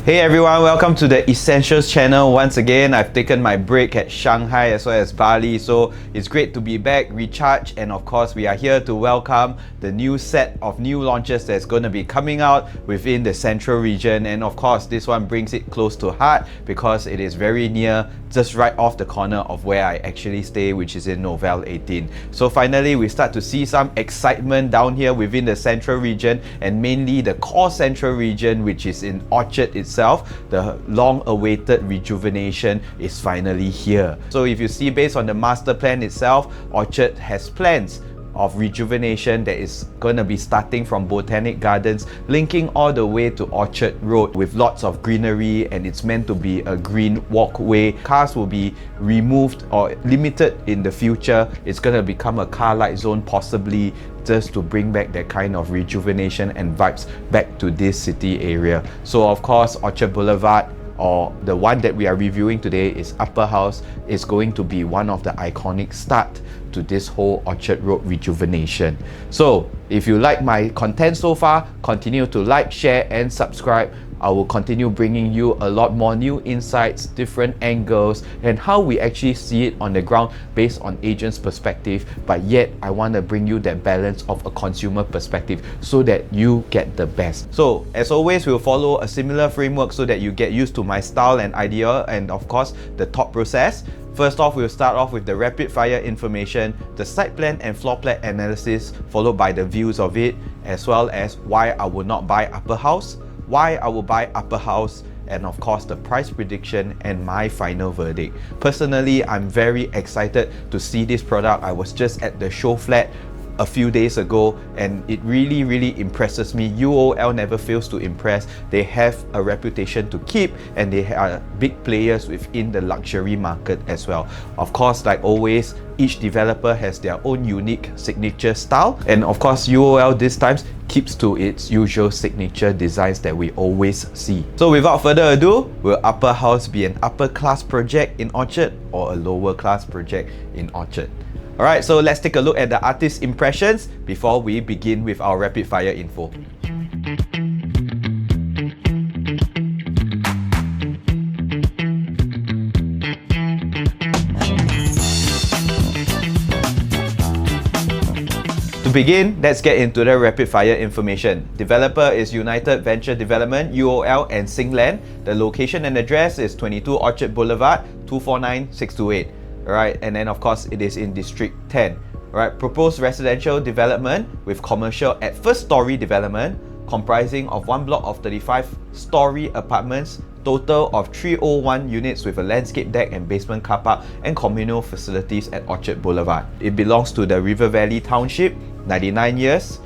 Hey everyone, welcome to the Essentials channel. Once again, I've taken my break at Shanghai as well as Bali, so it's great to be back, recharged, and of course we are here to welcome the new set of new launches that's going to be coming out within the central region. And of course this one brings it close to heart because it is very near, just right off the corner of where I actually stay, which is in Novel 18. So finally we start to see some excitement down here within the central region, and mainly the core central region, which is in Orchard itself. The long-awaited rejuvenation is finally here. So if you see, based on the master plan itself, Orchard has plans of rejuvenation that is going to be starting from Botanic Gardens, linking all the way to Orchard Road with lots of greenery, and it's meant to be a green walkway. Cars will be removed or limited in the future. It's going to become a car light zone possibly, just to bring back that kind of rejuvenation and vibes back to this city area. So of course, Orchard Boulevard, or the one that we are reviewing today, is Upperhouse, is going to be one of the iconic start to this whole Orchard Road rejuvenation. So if you like my content so far, continue to like, share and subscribe. I will continue bringing you a lot more new insights, different angles, and how we actually see it on the ground based on agents' perspective, but yet I want to bring you that balance of a consumer perspective so that you get the best. So as always, we'll follow a similar framework so that you get used to my style and idea, and of course the thought process. First off, we'll start off with the rapid fire information, the site plan and floor plan analysis, followed by the views of it, as well as why I would not buy Upperhouse, why I will buy Upperhouse, and of course the price prediction and my final verdict. Personally, I'm very excited to see this product. I was just at the show flat a few days ago and it really impresses me. UOL never fails to impress. They have a reputation to keep and they are big players within the luxury market as well. Of course, like always, each developer has their own unique signature style, and of course UOL this time keeps to its usual signature designs that we always see. So without further ado, will Upperhouse be an upper class project in Orchard or a lower class project in Orchard? Alright, so let's take a look at the artist's impressions before we begin with our rapid fire info. To begin, let's get into the rapid fire information. Developer is United Venture Development, UOL and Singland. The location and address is 22 Orchard Boulevard, 249628. Alright, and then of course it is in District 10. Alright, proposed residential development with commercial at first story development, comprising of one block of 35-story apartments, total of 301 units with a landscape deck and basement car park and communal facilities at Orchard Boulevard. It belongs to the River Valley Township, 99 years,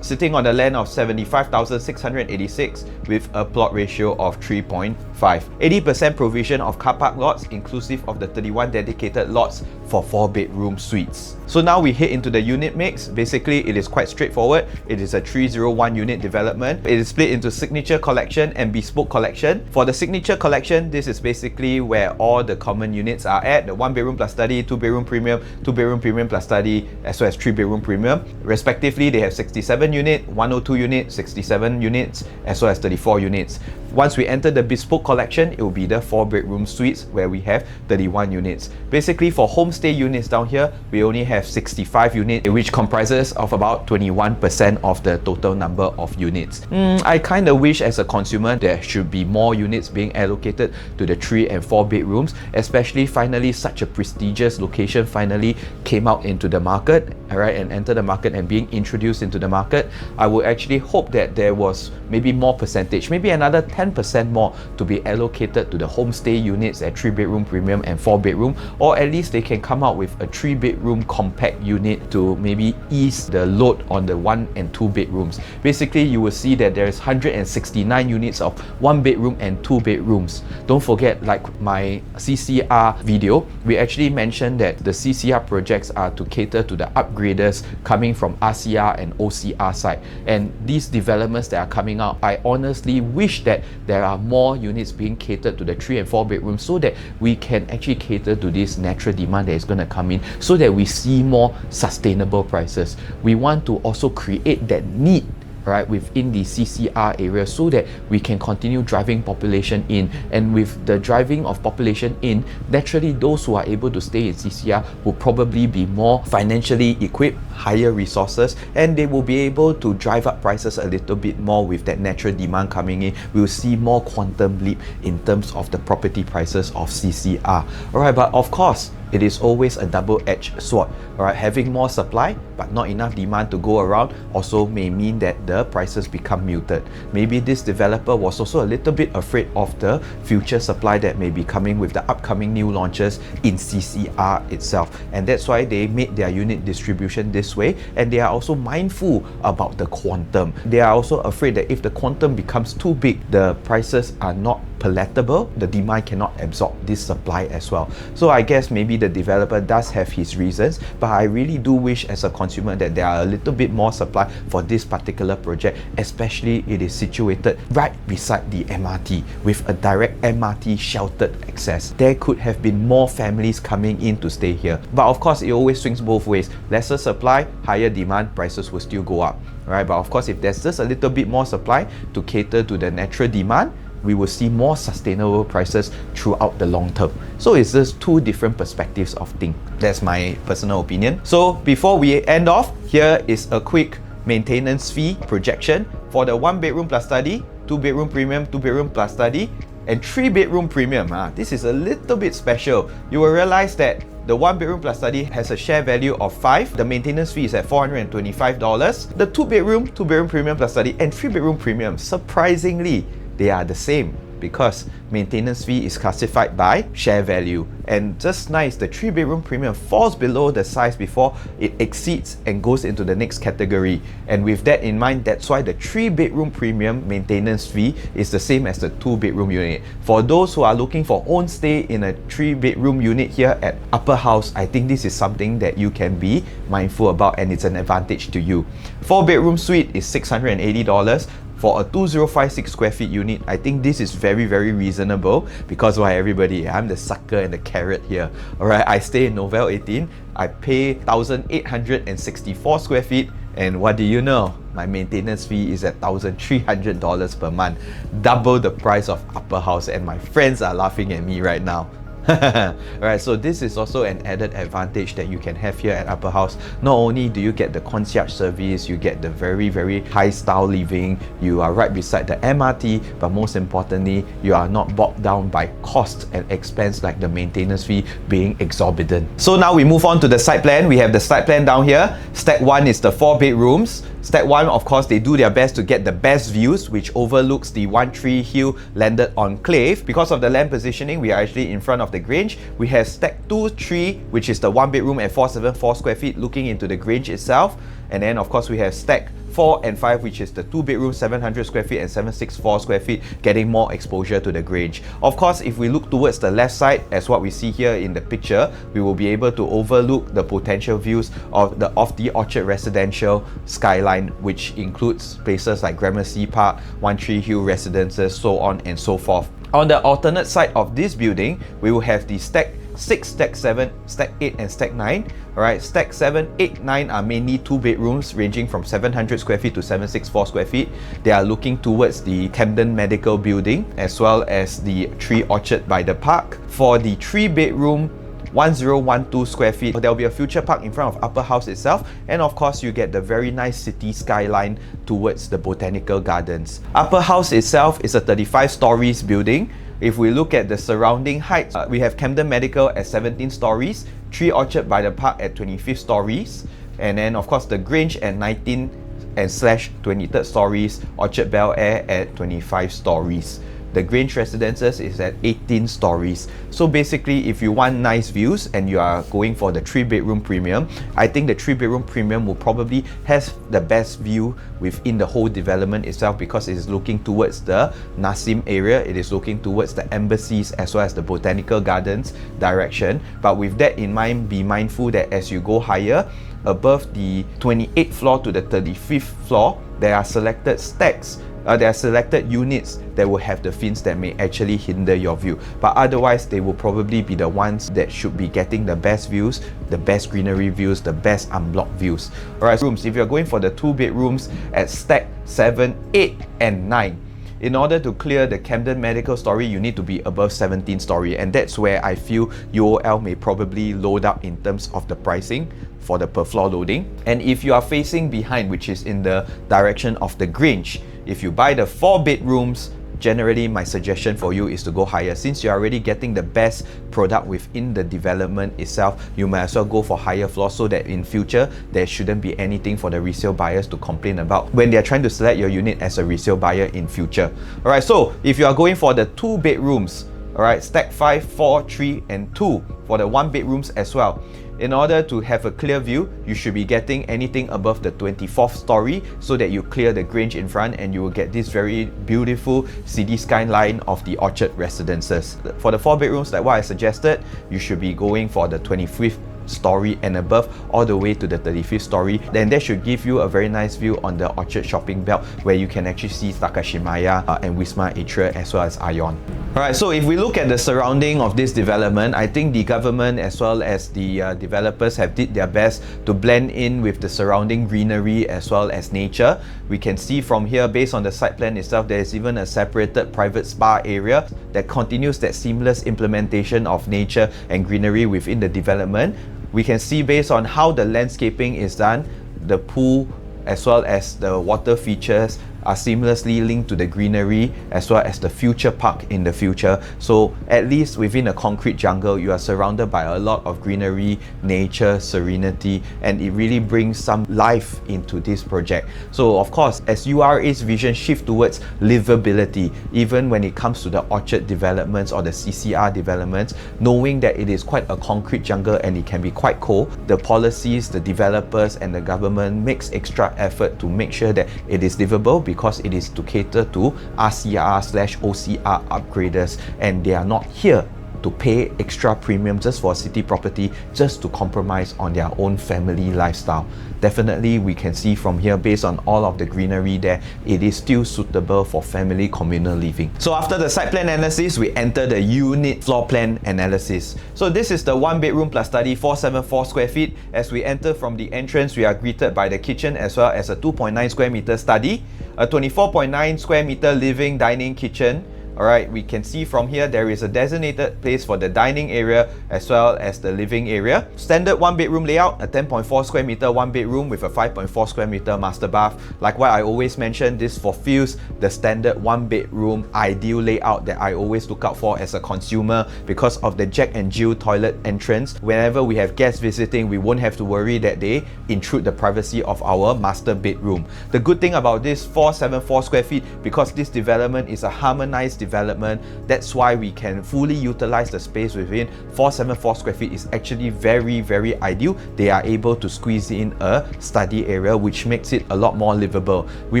sitting on a land of 75,686 with a plot ratio of 3.5. 80% provision of car park lots inclusive of the 31 dedicated lots for 4-bedroom suites. So now we head into the unit mix. Basically, it is quite straightforward. It is a 301 unit development. It is split into Signature Collection and Bespoke Collection. For the Signature Collection, this is basically where all the common units are at. The 1-bedroom plus study, 2-bedroom premium, 2-bedroom premium plus study, as well as 3-bedroom premium. Respectively, they have 67 unit, 102 unit, 67 units, as well as 34 units. Once we enter the Bespoke Collection, it will be the 4-bedroom suites where we have 31 units. Basically, for homestay units down here, we only have 65 units, which comprises of about 21% of the total number of units. I kind of wish as a consumer there should be more units being allocated to the 3 and 4 bedrooms, especially finally such a prestigious location finally came out into the market, alright, and entered the market and being introduced into the market. I would actually hope that there was maybe more percentage, maybe another 10% more to be allocated to the homestay units at 3-bedroom premium and 4-bedroom, or at least they can come out with a 3-bedroom compact unit to maybe ease the load on the 1 and 2 bedrooms. Basically, you will see that there is 169 units of 1-bedroom and 2 bedrooms. Don't forget, like my CCR video, we actually mentioned that the CCR projects are to cater to the upgraders coming from RCR and OCR side, and these developments that are coming out, I honestly wish that there are more units being catered to the 3 and 4 bedrooms so that we can actually cater to this natural demand that is going to come in, so that we see more sustainable prices. We want to also create that need right, within the CCR area so that we can continue driving population in. And with the driving of population in, naturally those who are able to stay in CCR will probably be more financially equipped, higher resources, and they will be able to drive up prices a little bit more with that natural demand coming in. We'll see more quantum leap in terms of the property prices of CCR. Alright, but of course, it is always a double-edged sword. Alright, having more supply but not enough demand to go around also may mean that the prices become muted. Maybe this developer was also a little bit afraid of the future supply that may be coming with the upcoming new launches in CCR itself, and that's why they made their unit distribution this way. And they are also mindful about the quantum. They are also afraid that if the quantum becomes too big, the prices are not palatable, the demand cannot absorb this supply as well. So I guess maybe the developer does have his reasons, but I really do wish as a consumer that there are a little bit more supply for this particular project, especially it is situated right beside the MRT with a direct MRT sheltered access. There could have been more families coming in to stay here. But of course, it always swings both ways. Lesser supply, higher demand, prices will still go up. Right? But of course, if there's just a little bit more supply to cater to the natural demand, we will see more sustainable prices throughout the long term. So it's just two different perspectives of things. That's my personal opinion. So before we end off, here is a quick maintenance fee projection for the 1-bedroom plus study, 2-bedroom premium, 2-bedroom plus study, and 3-bedroom premium. This is a little bit special. You will realize that the 1-bedroom plus study has a share value of 5. The maintenance fee is at $425. The 2-bedroom premium plus study and 3-bedroom premium, surprisingly, they are the same because maintenance fee is classified by share value. And just nice, the 3-bedroom premium falls below the size before it exceeds and goes into the next category. And with that in mind, that's why the 3-bedroom premium maintenance fee is the same as the 2-bedroom unit. For those who are looking for own stay in a 3-bedroom unit here at Upper House, I think this is something that you can be mindful about, and it's an advantage to you. 4-bedroom suite is $680. For a 2056 square feet unit, I think this is very, very reasonable because why, everybody, I'm the sucker and the carrot here. Alright, I stay in Novel 18, I pay 1,864 square feet, and what do you know? My maintenance fee is at $1,300 per month, double the price of Upper House, and my friends are laughing at me right now. Alright, so this is also an added advantage that you can have here at Upper House. Not only do you get the concierge service, you get the very, very high style living, you are right beside the MRT, but most importantly, you are not bogged down by cost and expense like the maintenance fee being exorbitant. So now we move on to the site plan. We have the site plan down here. Stack 1 is the 4 bedrooms. Stack 1, of course, they do their best to get the best views, which overlooks the One Tree Hill landed enclave. Because of the land positioning, we are actually in front of the Grange. We have Stack 2, 3, which is the 1-bedroom at 474 square feet looking into the Grange itself. And then, of course, we have Stack 4 and 5, which is the 2-bedroom 700 square feet and 764 square feet, getting more exposure to the Grange. Of course, if we look towards the left side, as what we see here in the picture, we will be able to overlook the potential views of the Orchard residential skyline, which includes places like Gramercy Park, One Tree Hill residences, so on and so forth. On the alternate side of this building, we will have the Stack 6, Stack 7, Stack 8 and Stack 9. Alright, Stack 7, 8, 9 are mainly 2 bedrooms ranging from 700 square feet to 764 square feet. They are looking towards the Camden Medical Building as well as the 3 Orchard by the Park. For the 3-bedroom 1012 square feet, there will be a future park in front of Upper House itself, and of course you get the very nice city skyline towards the Botanical Gardens. Upper House itself is a 35 stories building. If we look at the surrounding heights, we have Camden Medical at 17 stories, 3 Orchard by the Park at 25 stories, and then of course the Grange at 19 and / 23rd stories, Orchard Bel Air at 25 stories. The Grange Residences is at 18 stories. So basically, if you want nice views and you are going for the 3-bedroom premium, I think the 3-bedroom premium will probably have the best view within the whole development itself because it is looking towards the Nassim area, it is looking towards the embassies as well as the Botanical Gardens direction. But with that in mind, be mindful that as you go higher, above the 28th floor to the 35th floor, there are selected stacks There are selected units that will have the fins that may actually hinder your view, but otherwise they will probably be the ones that should be getting the best views, the best greenery views, the best unblocked views. Alright, rooms, if you're going for the 2 bedrooms at stack 7, 8 and 9, in order to clear the Camden Medical Story, you need to be above 17 story, and that's where I feel UOL may probably load up in terms of the pricing for the per floor loading. And if you are facing behind, which is in the direction of the Grange, if you buy the 4 bedrooms, generally my suggestion for you is to go higher. Since you're already getting the best product within the development itself, you might as well go for higher floors so that in future there shouldn't be anything for the resale buyers to complain about when they're trying to select your unit as a resale buyer in future. Alright, so if you are going for the 2 bedrooms, alright, stack 5, 4, 3 and 2 for the 1 bedrooms as well. In order to have a clear view, you should be getting anything above the 24th story so that you clear the Grange in front and you will get this very beautiful city skyline of the Orchard residences. For the 4 bedrooms, like what I suggested, you should be going for the 25th story and above, all the way to the 35th story. Then that should give you a very nice view on the Orchard shopping belt where you can actually see Takashimaya and Wisma Atria as well as Ion. Alright, so if we look at the surrounding of this development, I think the government as well as the developers have did their best to blend in with the surrounding greenery as well as nature. We can see from here, based on the site plan itself, there is even a separated private spa area that continues that seamless implementation of nature and greenery within the development. We can see based on how the landscaping is done, the pool as well as the water features are seamlessly linked to the greenery as well as the future park in the future. So at least within a concrete jungle, you are surrounded by a lot of greenery, nature, serenity, and it really brings some life into this project. So of course, as URA's vision shift towards livability, even when it comes to the Orchard developments or the CCR developments, knowing that it is quite a concrete jungle and it can be quite cold, the policies, the developers and the government makes extra effort to make sure that it is livable, because it is to cater to RCR/OCR upgraders, and they are not here to pay extra premium just for a city property just to compromise on their own family lifestyle. Definitely we can see from here, based on all of the greenery there, it is still suitable for family communal living. So after the site plan analysis, we enter the unit floor plan analysis. So this is the 1 bedroom plus study, 474 square feet. As we enter from the entrance, we are greeted by the kitchen as well as a 2.9 square meter study, a 24.9 square meter living dining kitchen. Alright, we can see from here there is a designated place for the dining area as well as the living area. Standard 1 bedroom layout, a 10.4 square meter 1 bedroom with a 5.4 square meter master bath. Like what I always mention, this fulfills the standard 1 bedroom ideal layout that I always look out for as a consumer, because of the Jack and Jill toilet entrance. Whenever we have guests visiting, we won't have to worry that they intrude the privacy of our master bedroom. The good thing about this 474 square feet, because this development is a harmonized development, that's why we can fully utilize the space within 474 square feet is actually very ideal. They are able to squeeze in a study area, which makes it a lot more livable. We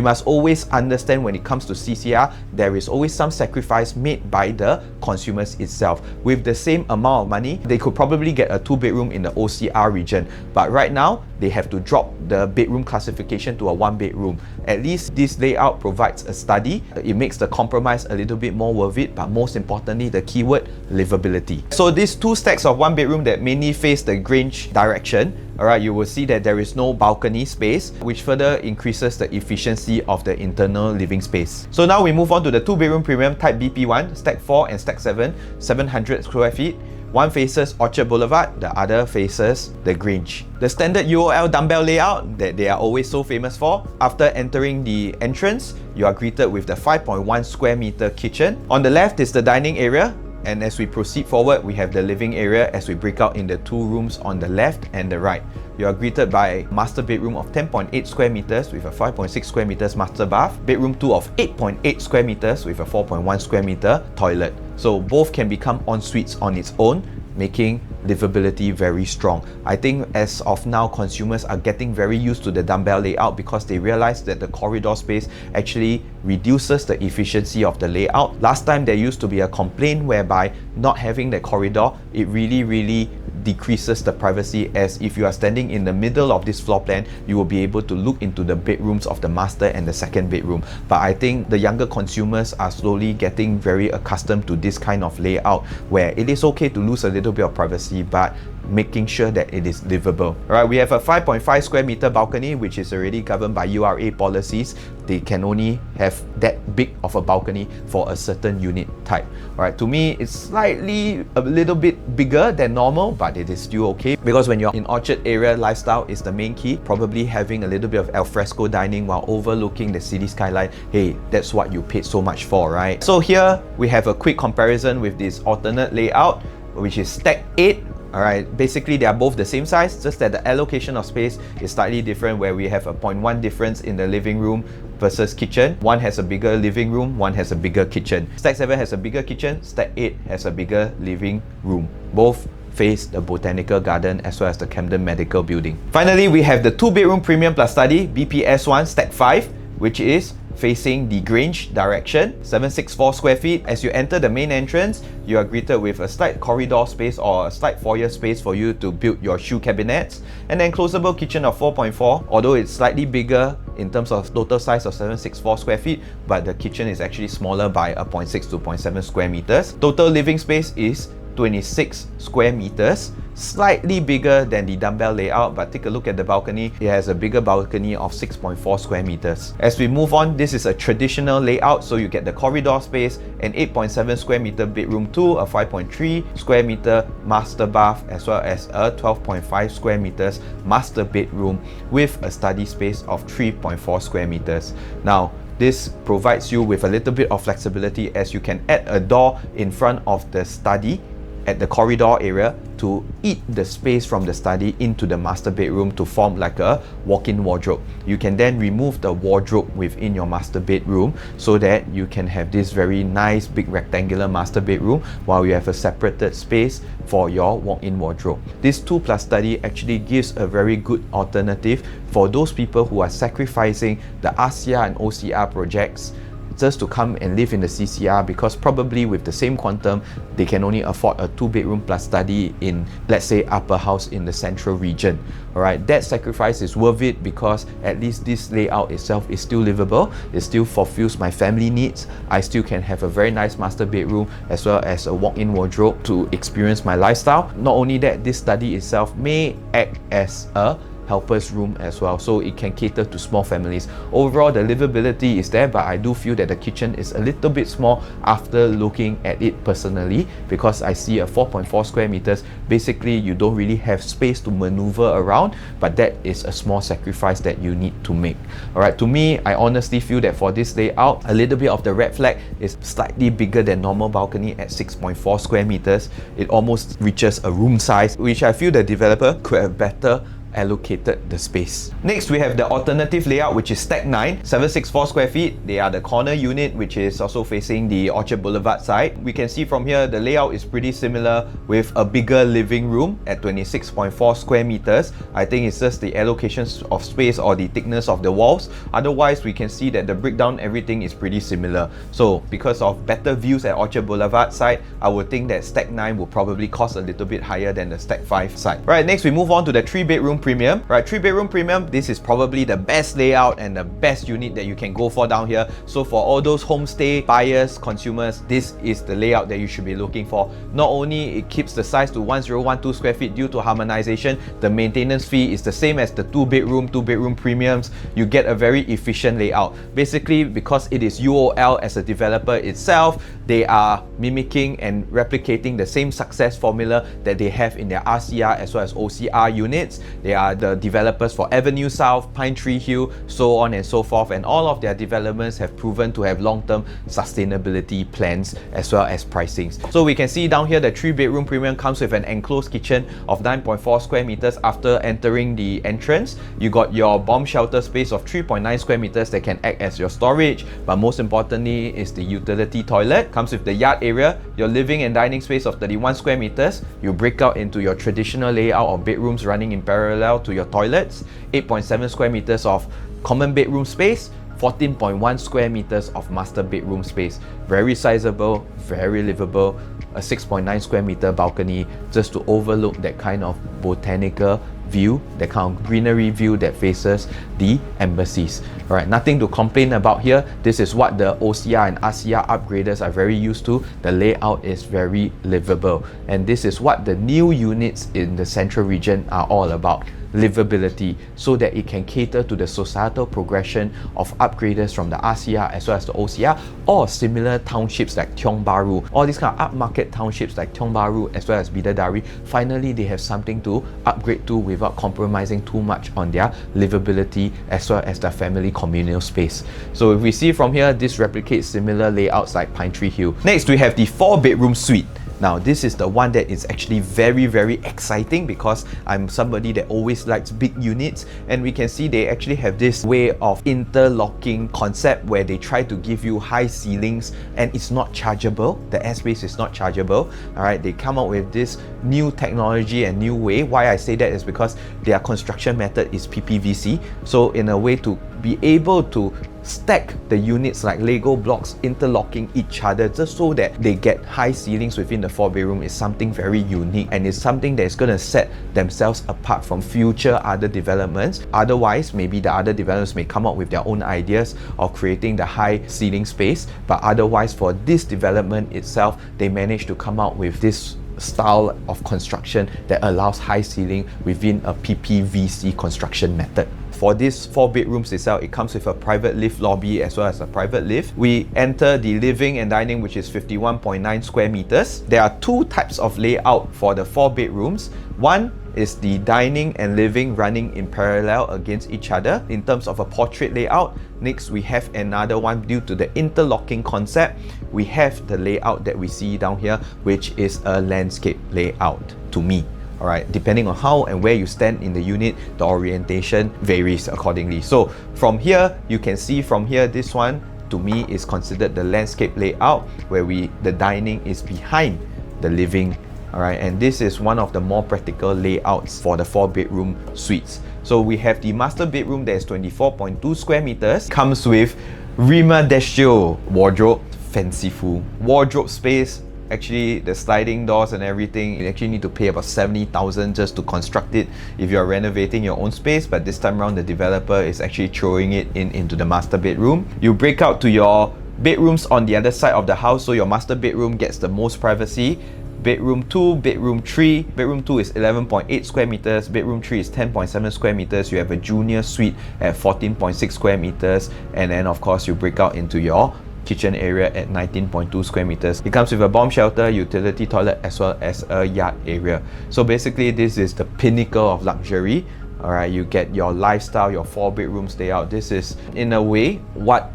must always understand when it comes to CCR, there is always some sacrifice made by the consumers itself. With the same amount of money, they could probably get a 2 bedroom in the OCR region, but right now they have to drop the bedroom classification to a 1 bedroom. At least this layout provides a study. It makes the compromise a little bit more worth it, but most importantly, the keyword livability. So these 2 stacks of 1 bedroom that mainly face the Grange direction, alright, you will see that there is no balcony space, which further increases the efficiency of the internal living space. So now we move on to the 2 bedroom premium type BP1, stack 4 and stack 7, 700 square feet. One faces Orchard Boulevard, the other faces the Grange. The standard UOL dumbbell layout that they are always so famous for. After entering the entrance, you are greeted with the 5.1 square meter kitchen. On the left is the dining area, and as we proceed forward, we have the living area as we break out in the 2 rooms on the left and the right. You are greeted by master bedroom of 10.8 square meters with a 5.6 square meters master bath, bedroom 2 of 8.8 square meters with a 4.1 square meter toilet. So both can become en-suites on its own, making livability very strong. I think as of now, consumers are getting very used to the dumbbell layout because they realize that the corridor space actually reduces the efficiency of the layout. Last time there used to be a complaint whereby not having the corridor, it really decreases the privacy, as if you are standing in the middle of this floor plan, you will be able to look into the bedrooms of the master and the second bedroom. But I think the younger consumers are slowly getting very accustomed to this kind of layout where it is okay to lose a little bit of privacy, but making sure that it is livable. Alright, we have a 5.5 square meter balcony, which is already governed by URA policies. They can only have that big of a balcony for a certain unit type. Alright, to me, it's slightly a little bit bigger than normal, but it is still okay, because when you're in Orchard area, lifestyle is the main key. Probably having a little bit of alfresco dining while overlooking the city skyline, hey, that's what you paid so much for, right? So here we have a quick comparison with this alternate layout, which is stack 8. Alright, basically they are both the same size, just that the allocation of space is slightly different, where we have a 0.1 difference in the living room versus kitchen. One has a bigger living room, one has a bigger kitchen. Stack 7 has a bigger kitchen, Stack 8 has a bigger living room. Both face the Botanical Garden as well as the Camden Medical Building. Finally, we have the 2-bedroom premium plus study BPS1 Stack 5, which is facing the Grange direction, 764 square feet. As you enter the main entrance, you are greeted with a slight corridor space or a slight foyer space for you to build your shoe cabinets, and then closable kitchen of 4.4, although it's slightly bigger in terms of total size of 764 square feet, but the kitchen is actually smaller by 0.6 to 0.7 square meters. Total living space is 26 square meters, slightly bigger than the dumbbell layout, but take a look at the balcony. It has a bigger balcony of 6.4 square meters. As we move on, this is a traditional layout, so you get the corridor space, an 8.7 square meter bedroom 2, a 5.3 square meter master bath, as well as a 12.5 square meters master bedroom with a study space of 3.4 square meters. Now, this provides you with a little bit of flexibility, as you can add a door in front of the study at the corridor area to eat the space from the study into the master bedroom to form like a walk-in wardrobe. You can then remove the wardrobe within your master bedroom so that you can have this very nice big rectangular master bedroom while you have a separated space for your walk-in wardrobe. This 2+ study actually gives a very good alternative for those people who are sacrificing the RCR and OCR projects just to come and live in the CCR, because probably with the same quantum they can only afford a 2-bedroom plus study in, let's say, upper house in the central region. Alright, that sacrifice is worth it, because at least this layout itself is still livable, it still fulfills my family needs. I still can have a very nice master bedroom as well as a walk-in wardrobe to experience my lifestyle. Not only that, this study itself may act as a helper's room as well, so it can cater to small families. Overall, the livability is there, but I do feel that the kitchen is a little bit small after looking at it personally, because I see a 4.4 square meters. Basically, you don't really have space to maneuver around, but that is a small sacrifice that you need to make. Alright, to me, I honestly feel that for this layout, a little bit of the red flag is slightly bigger than normal balcony at 6.4 square meters. It almost reaches a room size, which I feel the developer could have better allocated the space. Next, we have the alternative layout, which is Stack 9, 764 square feet. They are the corner unit, which is also facing the Orchard Boulevard side. We can see from here the layout is pretty similar, with a bigger living room at 26.4 square meters. I think it's just the allocations of space or the thickness of the walls. Otherwise, we can see that the breakdown, everything is pretty similar. So because of better views at Orchard Boulevard side, I would think that Stack 9 will probably cost a little bit higher than the Stack 5 side. Right, next we move on to the 3-bedroom premium. Right, 3-bedroom premium, this is probably the best layout and the best unit that you can go for down here. So for all those homestay buyers, consumers, this is the layout that you should be looking for. Not only it keeps the size to 1012 square feet due to harmonization, the maintenance fee is the same as the 2-bedroom premiums. You get a very efficient layout. Basically, because it is UOL as a developer itself, they are mimicking and replicating the same success formula that they have in their RCR as well as OCR units. They are the developers for Avenue South, Pine Tree Hill, so on and so forth, and all of their developments have proven to have long-term sustainability plans as well as pricings. So we can see down here the 3-bedroom premium comes with an enclosed kitchen of 9.4 square meters after entering the entrance. You got your bomb shelter space of 3.9 square meters that can act as your storage, but most importantly is the utility toilet. Comes with the yard area, your living and dining space of 31 square meters. You break out into your traditional layout of bedrooms running in parallel to your toilets, 8.7 square meters of common bedroom space, 14.1 square meters of master bedroom space. Very sizable, very livable. a 6.9 square meter balcony just to overlook that kind of botanical view, that kind of greenery view that faces the embassies. Alright, nothing to complain about here. This is what the OCR and RCR upgraders are very used to. The layout is very livable, and this is what the new units in the central region are all about. Livability, so that it can cater to the societal progression of upgraders from the RCR as well as the OCR, or similar townships like Tiong Bahru, all these kind of upmarket townships like Tiong Bahru as well as Bidadari. Finally, they have something to upgrade to without compromising too much on their livability as well as their family communal space. So if we see from here, this replicates similar layouts like Pine Tree Hill. Next, we have the 4-bedroom suite. Now, this is the one that is actually very exciting, because I'm somebody that always likes big units, and we can see they actually have this way of interlocking concept where they try to give you high ceilings and it's not chargeable. The airspace is not chargeable. Alright, they come up with this new technology and new way. Why I say that is because their construction method is PPVC. So in a way to be able to stack the units like Lego blocks, interlocking each other just so that they get high ceilings within the 4-bedroom is something very unique, and it's something that is going to set themselves apart from future other developments. Otherwise, maybe the other developers may come up with their own ideas of creating the high ceiling space, but otherwise for this development itself, they managed to come out with this style of construction that allows high ceiling within a PPVC construction method. For this 4 bedrooms itself, it comes with a private lift lobby as well as a private lift. We enter the living and dining, which is 51.9 square meters. There are 2 types of layout for the 4 bedrooms. One is the dining and living running in parallel against each other in terms of a portrait layout. Next, we have another one due to the interlocking concept. We have the layout that we see down here, which is a landscape layout to me. Alright, depending on how and where you stand in the unit, the orientation varies accordingly. So from here, you can see from here, this one to me is considered the landscape layout, where the dining is behind the living. Alright, and this is one of the more practical layouts for the 4-bedroom suites. So we have the master bedroom that is 24.2 square meters, comes with Rima Descio wardrobe, fanciful wardrobe space. Actually, the sliding doors and everything, you actually need to pay about 70,000 just to construct it if you're renovating your own space, but this time around the developer is actually throwing it into the master bedroom. You break out to your bedrooms on the other side of the house, so your master bedroom gets the most privacy. Bedroom 2, bedroom 3. Bedroom 2 is 11.8 square meters, bedroom 3 is 10.7 square meters. You have a junior suite at 14.6 square meters, and then of course you break out into your kitchen area at 19.2 square meters. It comes with a bomb shelter, utility toilet, as well as a yard area. So basically, this is the pinnacle of luxury. Alright, you get your lifestyle, your 4 bedrooms layout. This is, in a way, what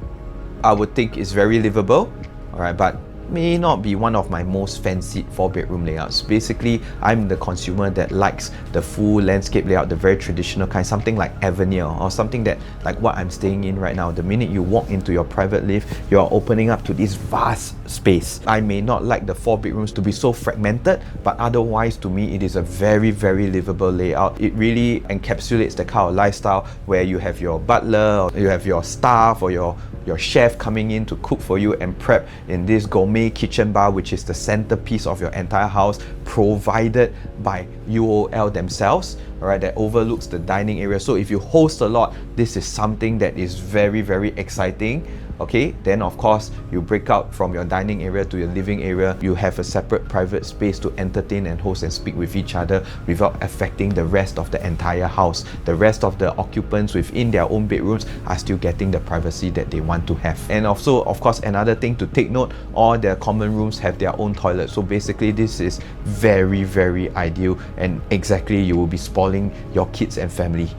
I would think is very livable. Alright, but may not be one of my most fancied 4-bedroom layouts. Basically, I'm the consumer that likes the full landscape layout, the very traditional kind, something like Avenir or something that like what I'm staying in right now. The minute you walk into your private lift, you're opening up to this vast space. I may not like the 4 bedrooms to be so fragmented, but otherwise to me it is a very livable layout. It really encapsulates the kind of lifestyle where you have your butler, or you have your staff, or your chef coming in to cook for you and prep in this gourmet kitchen bar, which is the centerpiece of your entire house, provided by UOL themselves, alright, that overlooks the dining area. So if you host a lot, this is something that is very exciting. Okay, then of course you break out from your dining area to your living area. You have a separate private space to entertain and host and speak with each other without affecting the rest of the entire house. The rest of the occupants within their own bedrooms are still getting the privacy that they want to have. And also, of course, another thing to take note, all their common rooms have their own toilet. So basically this is very ideal, and exactly you will be spoiling your kids and family.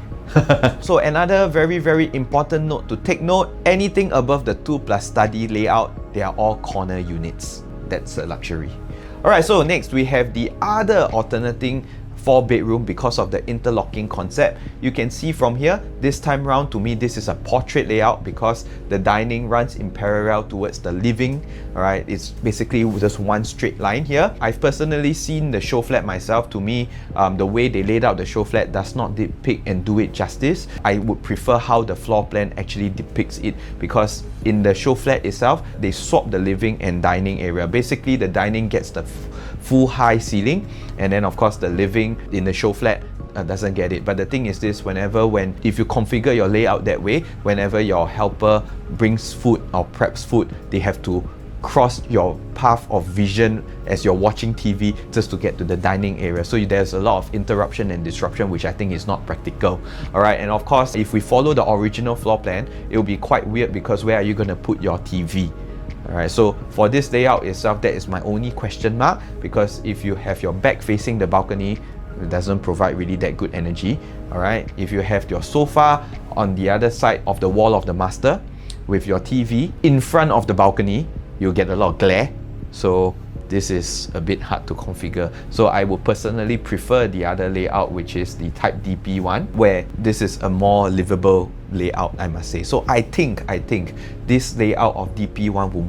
So another very important note to take note, anything above the 2+ study layout, they are all corner units. That's a luxury. Alright, so next we have the other alternating 4-bedroom because of the interlocking concept. You can see from here, this time round, to me this is a portrait layout because the dining runs in parallel towards the living. Alright, it's basically just one straight line here. I've personally seen the show flat myself. To me, the way they laid out the show flat does not depict and do it justice. I would prefer how the floor plan actually depicts it, because in the show flat itself, they swap the living and dining area. Basically, the dining gets the full high ceiling, and then of course the living in the show flat doesn't get it. But the thing is this, if you configure your layout that way, whenever your helper brings food or preps food, they have to cross your path of vision as you're watching TV just to get to the dining area. So there's a lot of interruption and disruption, which I think is not practical. Alright, and of course, if we follow the original floor plan, it'll be quite weird because where are you going to put your TV? Alright, so for this layout itself, that is my only question mark, because if you have your back facing the balcony, it doesn't provide really that good energy. Alright, if you have your sofa on the other side of the wall of the master with your TV in front of the balcony, you'll get a lot of glare. So this is a bit hard to configure. So I would personally prefer the other layout, which is the type DP one, where this is a more livable layout, I must say. So I think this layout of DP1 will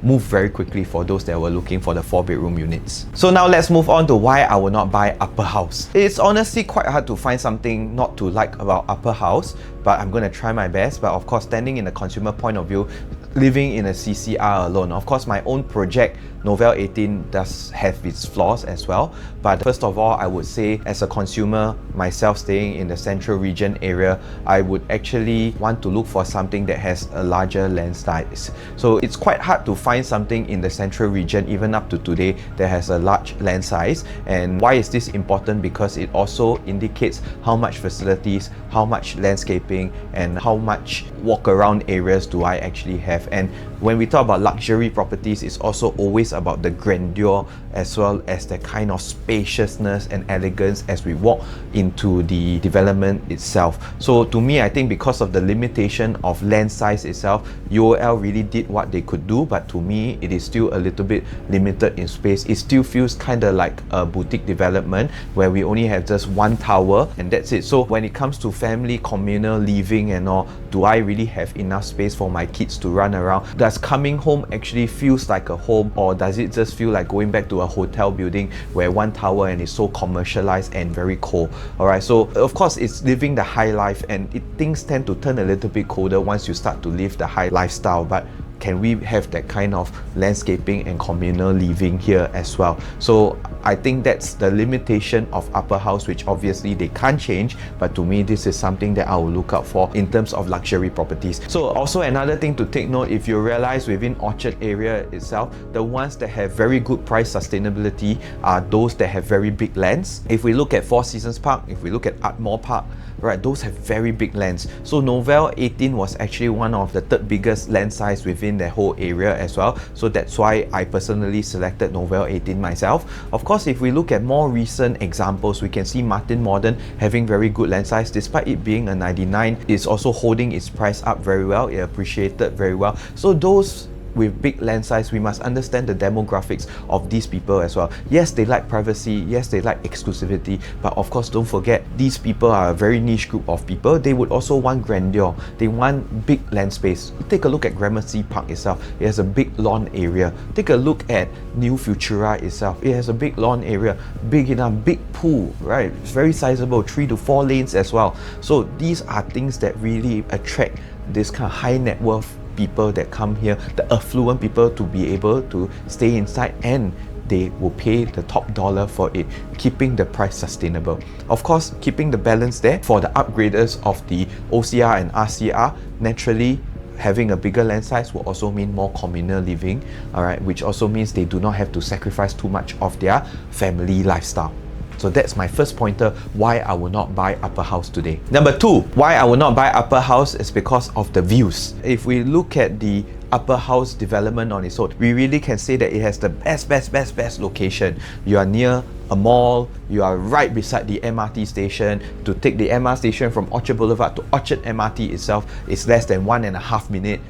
move very quickly for those that were looking for the 4-bedroom units. So now let's move on to why I will not buy Upper House. It's honestly quite hard to find something not to like about Upper House, but I'm going to try my best. But of course, standing in the consumer point of view, living in a CCR alone, of course my own project Novel 18 does have its flaws as well. But first of all, I would say as a consumer myself staying in the central region area, I would actually want to look for something that has a larger land size. So it's quite hard to find something in the central region even up to today that has a large land size. And why is this important? Because it also indicates how much facilities, how much landscaping, and how much walk around areas do I actually have. And when we talk about luxury properties, it's also always about the grandeur as well as the kind of spaciousness and elegance as we walk into the development itself. So to me, I think because of the limitation of land size itself, UOL really did what they could do, but to me it is still a little bit limited in space. It still feels kind of like a boutique development where we only have just one tower and that's it. So when it comes to family communal living and all, do I really have enough space for my kids to run around? Does coming home actually feels like a home, or does it just feel like going back to a hotel building where one tower and it's so commercialized and very cold? Alright, so of course it's living the high life, and things tend to turn a little bit colder once you start to live the high lifestyle. But can we have that kind of landscaping and communal living here as well? So I think that's the limitation of Upper House, which obviously they can't change, but to me this is something that I will look out for in terms of luxury properties. So also another thing to take note, if you realize within Orchard area itself, the ones that have very good price sustainability are those that have very big lands. If we look at Four Seasons Park, if we look at Ardmore Park, right, those have very big lands. So Novel 18 was actually one of the third biggest land size within the whole area as well. So that's why I personally selected Novel 18 myself. Of course, if we look at more recent examples, we can see Martin Modern having very good land size. Despite it being a 99, it's also holding its price up very well. It appreciated very well. So those with big land size, we must understand the demographics of these people as well. Yes, they like privacy, yes, they like exclusivity, but of course don't forget, these people are a very niche group of people. They would also want grandeur, they want big land space. Take a look at Gramercy Park itself, it has a big lawn area. Take a look at New Futura itself, it has a big lawn area, big enough, big pool, right? It's very sizable, 3 to 4 lanes as well. So these are things that really attract this kind of high net worth people that come here, the affluent people, to be able to stay inside, and they will pay the top dollar for it, keeping the price sustainable. Of course, keeping the balance there for the upgraders of the OCR and RCR. Naturally, having a bigger land size will also mean more communal living, alright, which also means they do not have to sacrifice too much of their family lifestyle. So that's my first pointer why I will not buy Upper House today. Number 2, why I will not buy Upper House is because of the views. If we look at the Upper House development on its own, we really can say that it has the best location. You are near a mall, you are right beside the MRT station. To take the MRT station from Orchard Boulevard to Orchard MRT itself is less than 1.5 minutes.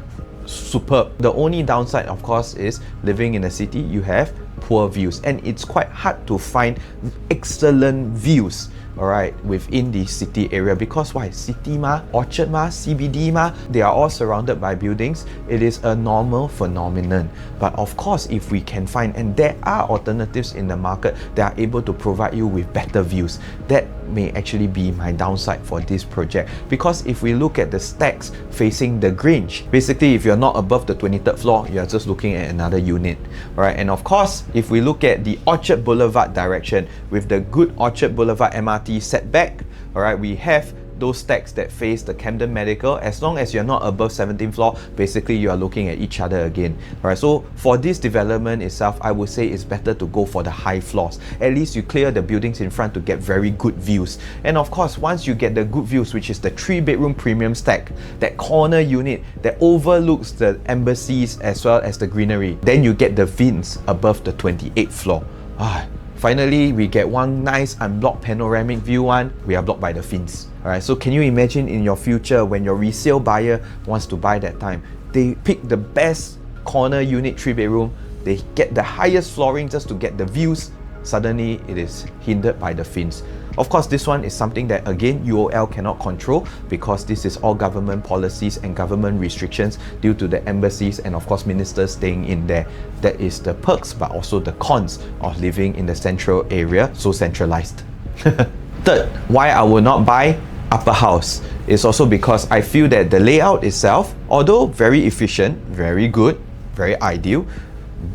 Superb. The only downside, of course, is living in a city, you have poor views, and it's quite hard to find excellent views, alright, within the city area, because why? City ma, Orchard ma, CBD ma, they are all surrounded by buildings. It is a normal phenomenon. But of course, if we can find, and there are alternatives in the market that are able to provide you with better views, that may actually be my downside for this project. Because if we look at the stacks facing the Grange, basically if you're not above the 23rd floor, you're just looking at another unit, alright. And of course, if we look at the Orchard Boulevard direction with the good Orchard Boulevard MRT setback, alright, we have those stacks that face the Camden Medical. As long as you're not above 17th floor, basically you are looking at each other again. Alright, so for this development itself, I would say it's better to go for the high floors. At least you clear the buildings in front to get very good views. And of course, once you get the good views, which is the 3-bedroom premium stack, that corner unit that overlooks the embassies as well as the greenery, then you get the vins above the 28th floor. Finally, we get one nice unblocked panoramic view one. We are blocked by the fins. Alright, so can you imagine in your future when your resale buyer wants to buy that time, they pick the best corner unit 3-bedroom, they get the highest flooring just to get the views, suddenly it is hindered by the fins. Of course, this one is something that again UOL cannot control, because this is all government policies and government restrictions due to the embassies and of course ministers staying in there. That is the perks but also the cons of living in the central area, so centralized. Third, why I will not buy Upper House is also because I feel that the layout itself, although very efficient, very good, very ideal,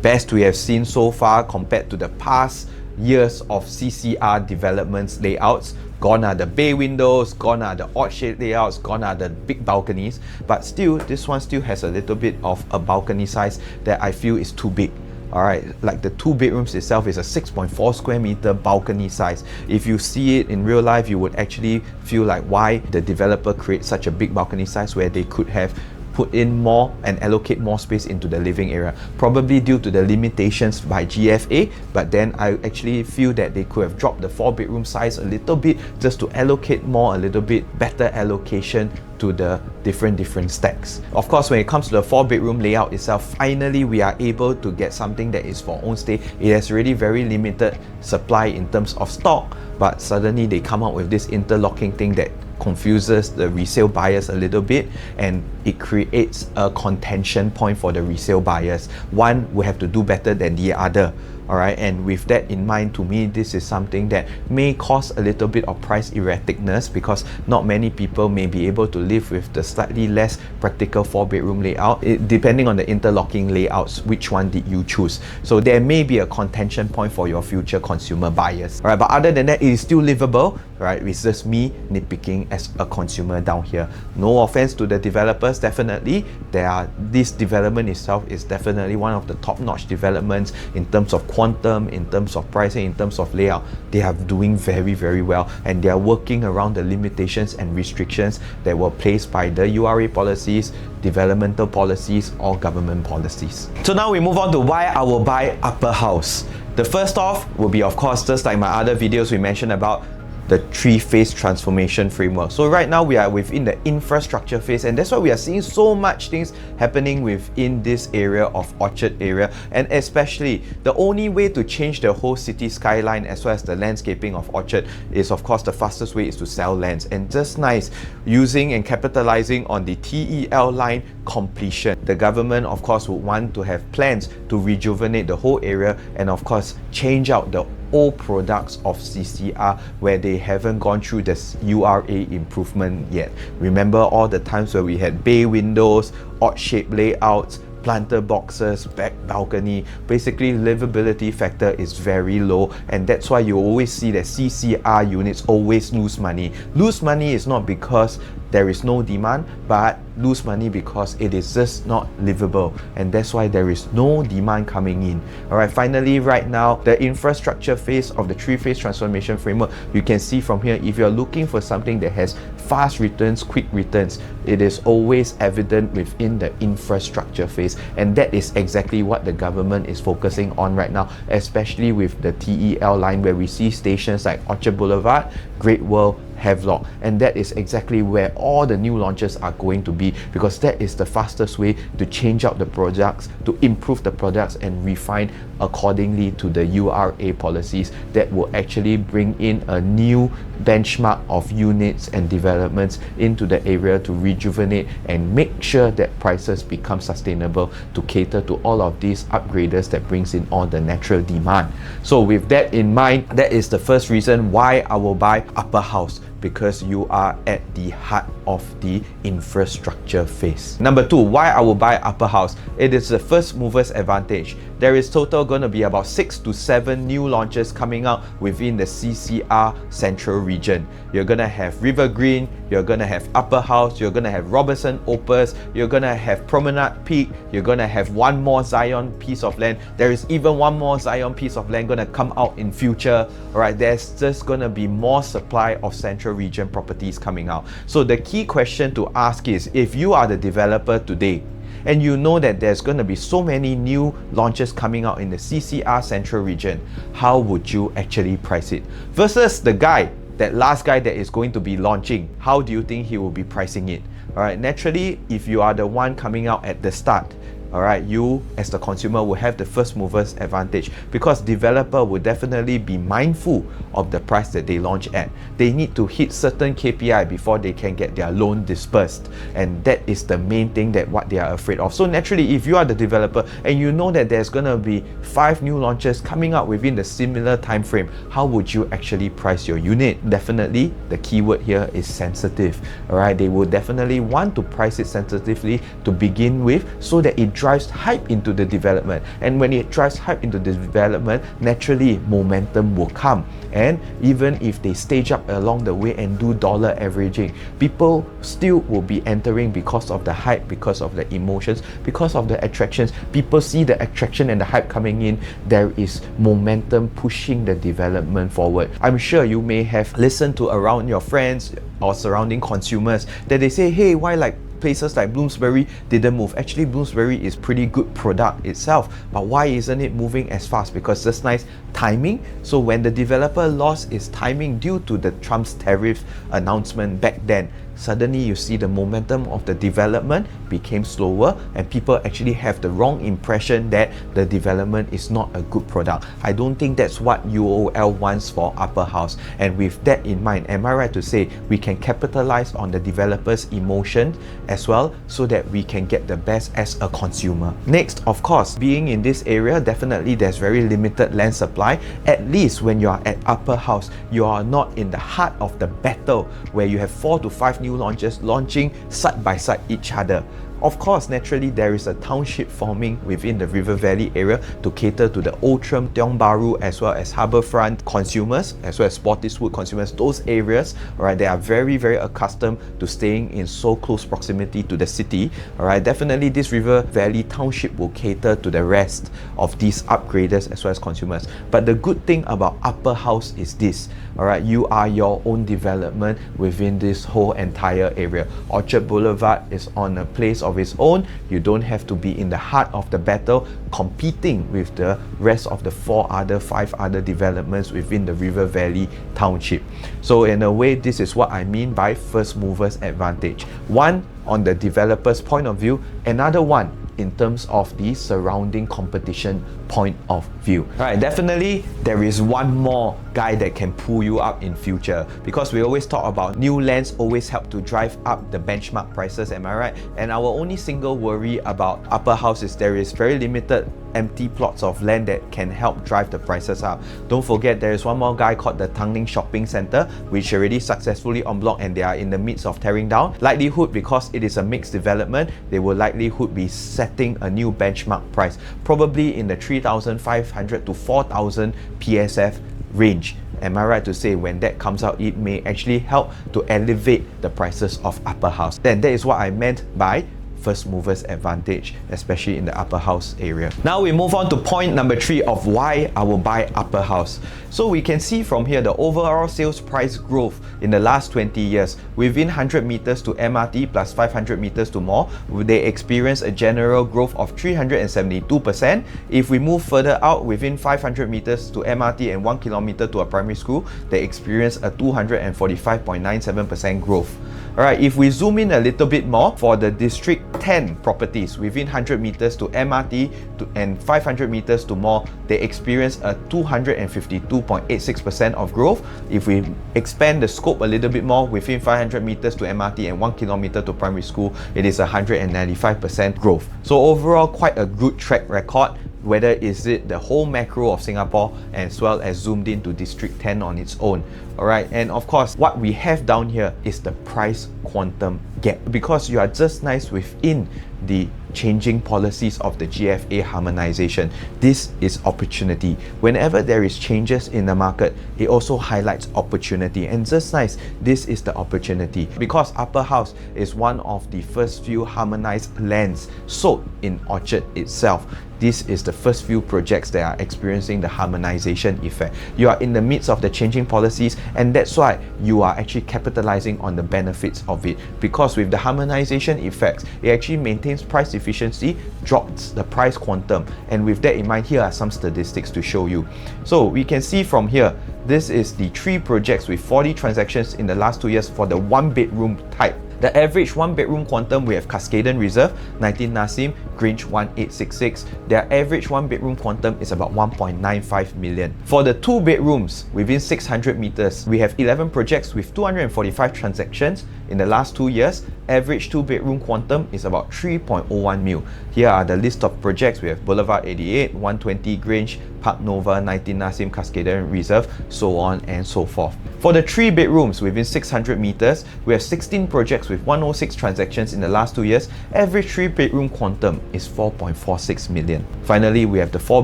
best we have seen so far compared to the past years of CCR developments layouts. Gone are the bay windows, gone are the odd shade layouts, gone are the big balconies, but still this one still has a little bit of a balcony size that I feel is too big. Alright, like the 2 bedrooms itself is a 6.4 square meter balcony size. If you see it in real life, you would actually feel like why the developer creates such a big balcony size where they could have put in more and allocate more space into the living area, probably due to the limitations by GFA. But then I actually feel that they could have dropped the 4-bedroom size a little bit just to allocate more, a little bit better allocation to the different stacks. Of course, when it comes to the 4-bedroom layout itself, finally we are able to get something that is for own stay. It has already very limited supply in terms of stock, but suddenly they come out with this interlocking thing that confuses the resale buyers a little bit, and it creates a contention point for the resale buyers. One will have to do better than the other. Alright, and with that in mind, to me this is something that may cause a little bit of price erraticness, because not many people may be able to live with the slightly less practical 4-bedroom layout. Depending on the interlocking layouts, which one did you choose? So there may be a contention point for your future consumer buyers. Alright, but other than that, it is still livable. Right, it's just me nitpicking as a consumer down here. No offense to the developers, definitely. This development itself is definitely one of the top-notch developments in terms of quantum, in terms of pricing, in terms of layout. They are doing very, very well, and they are working around the limitations and restrictions that were placed by the URA policies, developmental policies, or government policies. So now we move on to why I will buy Upper House. The first off will be, of course, just like my other videos we mentioned about the 3-phase transformation framework. So right now we are within the infrastructure phase, and that's why we are seeing so much things happening within this area of Orchard area. And especially the only way to change the whole city skyline as well as the landscaping of Orchard is, of course, the fastest way is to sell lands. And just nice, using and capitalizing on the TEL line completion, the government of course would want to have plans to rejuvenate the whole area and of course change out the old products of CCR where they haven't gone through this URA improvement yet. Remember all the times where we had bay windows, odd shaped layouts, planter boxes, back balcony. Basically, livability factor is very low, and that's why you always see that CCR units always lose money. Lose money is not because there is no demand, but lose money because it is just not livable, and that's why there is no demand coming in. Alright, finally, right now, the infrastructure phase of the 3-phase transformation framework, you can see from here, if you're looking for something that has fast returns, quick returns, it is always evident within the infrastructure phase, and that is exactly what the government is focusing on right now, especially with the TEL line, where we see stations like Orchard Boulevard, Great World, Havelock, and that is exactly where all the new launches are going to be, because that is the fastest way to change out the products, to improve the products and refine accordingly to the URA policies that will actually bring in a new benchmark of units and developments into the area to rejuvenate and make sure that prices become sustainable to cater to all of these upgraders that brings in all the natural demand. So with that in mind, that is the first reason why I will buy Upper House, because you are at the heart of the infrastructure phase. Number two, why I will buy Upper House. It is the first mover's advantage. There is total going to be about 6 to 7 new launches coming out within the CCR Central region. You're going to have River Green, you're going to have Upper House, you're going to have Robertson Opus, you're going to have Promenade Peak, you're going to have one more Zion piece of land. There is even one more Zion piece of land going to come out in future. Alright, there's just going to be more supply of Central region properties coming out. So the key question to ask is, if you are the developer today and you know that there's going to be so many new launches coming out in the CCR Central region, how would you actually price it? Versus the guy, that last guy that is going to be launching, how do you think he will be pricing it? Alright, naturally, if you are the one coming out at the start, alright, you as the consumer will have the first mover's advantage, because developer will definitely be mindful of the price that they launch at. They need to hit certain KPI before they can get their loan dispersed, and that is the main thing that what they are afraid of. So naturally, if you are the developer and you know that there's gonna be 5 new launches coming out within the similar time frame, how would you actually price your unit? Definitely the keyword here is sensitive. Alright, they will definitely want to price it sensitively to begin with, so that it drives hype into the development. And when it drives hype into the development, naturally momentum will come. And even if they stage up along the way and do dollar averaging, people still will be entering because of the hype, because of the emotions, because of the attractions. People see the attraction and the hype coming in. There is momentum pushing the development forward. I'm sure you may have listened to around your friends or surrounding consumers that they say, hey, why like places like Bloomsbury didn't move? Actually, Bloomsbury is pretty good product itself, but why isn't it moving as fast? Because just nice timing. So when the developer lost its timing due to the Trump's tariff announcement back then, suddenly you see the momentum of the development became slower, and people actually have the wrong impression that the development is not a good product. I don't think that's what UOL wants for Upper House. And with that in mind, am I right to say we can capitalize on the developer's emotion as well, so that we can get the best as a consumer? Next, of course, being in this area, definitely there's very limited land supply. At least when you are at Upper House, you are not in the heart of the battle where you have 4 to 5 new launches launching side by side each other. Of course, naturally, there is a township forming within the River Valley area to cater to the Outram, Tiong Bahru, as well as Harbourfront consumers, as well as Spottiswoode consumers. Those areas, alright, they are very, very accustomed to staying in so close proximity to the city. Alright, definitely this River Valley township will cater to the rest of these upgraders as well as consumers. But the good thing about Upper House is this, alright, you are your own development within this whole entire area. Orchard Boulevard is on a place of its own. You don't have to be in the heart of the battle competing with the rest of the 5 other developments within the River Valley township. So in a way, this is what I mean by first mover's advantage. One, on the developer's point of view, another one in terms of the surrounding competition point of view. Right, definitely there is one more guy that can pull you up in future, because we always talk about new lands always help to drive up the benchmark prices, am I right? And our only single worry about Upper House is there is very limited empty plots of land that can help drive the prices up. Don't forget, there is one more guy called the Tanglin Shopping Centre, which already successfully en bloc and they are in the midst of tearing down. Likelihood, because it is a mixed development, they will likelihood be setting a new benchmark price, probably in the 3,500 to 4,000 PSF range. Am I right to say when that comes out, it may actually help to elevate the prices of Upper House? Then that is what I meant by first movers advantage, especially in the upper house area. Now we move on to point number 3 of why I will buy upper house. So we can see from here the overall sales price growth in the last 20 years. Within 100 meters to MRT plus 500 meters to mall, they experience a general growth of 372%. If we move further out, within 500 meters to MRT and 1 kilometer to a primary school, they experience a 245.97% growth. Alright, if we zoom in a little bit more, for the District 10 properties within 100 meters to MRT and 500 meters to mall, they experience a 252.86% of growth. If we expand the scope a little bit more, within 500 meters to MRT and 1 kilometer to primary school, it is 195% growth. So overall, quite a good track record, whether is it the whole macro of Singapore as well as zoomed into District 10 on its own. Alright, and of course, what we have down here is the price quantum gap, because you are just nice within the changing policies of the GFA harmonization. This is opportunity. Whenever there is changes in the market, it also highlights opportunity, and just nice, this is the opportunity, because upper house is one of the first few harmonized lands sold in Orchard itself. This is the first few projects that are experiencing the harmonization effect. You are in the midst of the changing policies, and that's why you are actually capitalizing on the benefits of it, because with the harmonization effects, it actually maintains price efficiency, drops the price quantum, and with that in mind, here are some statistics to show you. So we can see from here, this is the 3 projects with 40 transactions in the last 2 years for the 1-bedroom type. The average 1-bedroom quantum, we have Cascaden Reserve, 19 Nassim, Grange 1866. Their average 1-bedroom quantum is about 1.95 million. For the 2 bedrooms within 600 meters, we have 11 projects with 245 transactions in the last 2 years. Average 2-bedroom quantum is about 3.01 mil. Here are the list of projects. We have Boulevard 88, 120 Grange, Park Nova, 19 Nassim, Cascaden Reserve, so on and so forth. For the 3 bedrooms within 600 meters, we have 16 projects with 106 transactions in the last 2 years. Average 3-bedroom quantum is 4.46 million. Finally, we have the 4